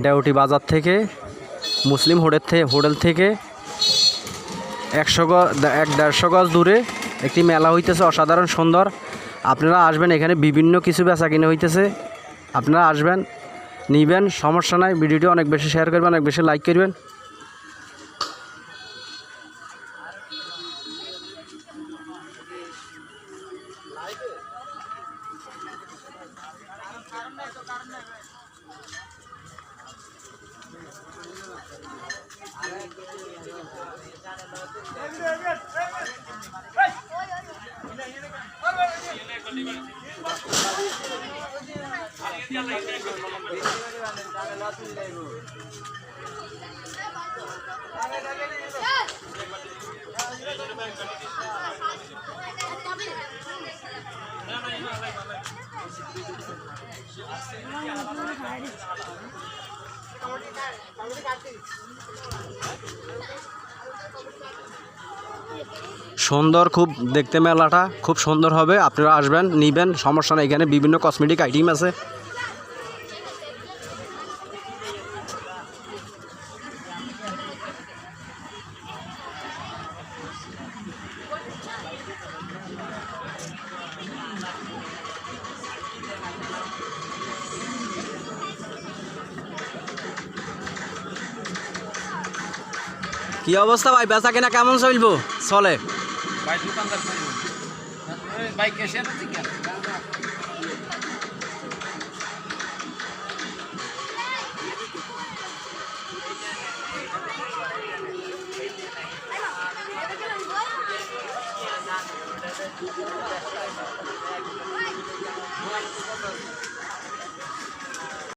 ডেউটি বাজার থেকে মুসলিম হোটেল থেকে 100 গজ দূরে একটি মেলা হইতেছে, অসাধারণ সুন্দর। আপনারা আসবেন, এখানে বিভিন্ন কিছু বেচা কিনে হইতেছে। আপনারা আসবেন, নিবেন, সমস্যা নাই। ভিডিওটি অনেক বেশি শেয়ার করবেন, অনেক বেশি লাইক করবেন। সুন্দর খুব দেখতে, মেলাটা খুব সুন্দর হবে। আপনারা আসবেন, নিবেন, সমস্যা নেই। এখানে বিভিন্ন কসমেটিক আইটেম আছে। কি অবস্থা ভাই, বেচা কেনা কেমন চলবো? চলে ভাই দোকানদার ভাই ক্যাশিয়ার আছে কি?